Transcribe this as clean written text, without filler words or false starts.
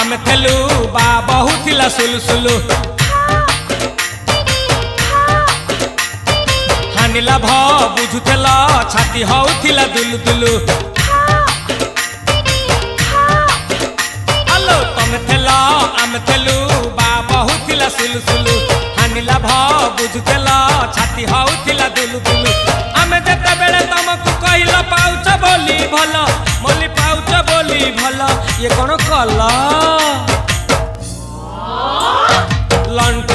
आमे थेलु बा बहुथिला सुलुसुलु हानि लाभ बुझुथेला छाती होउथिला दुलु दुलु आलो तमे थेला आमे थेलु बा बहुथिला सुलुसुलु हानि लाभ बुझुथेला छाती होउथिला दुलु दुलु आमे जेते बेले तमकु कहिला पाउच बोली भलो मोली पाउच बोली भलो ये कोन कला लंठ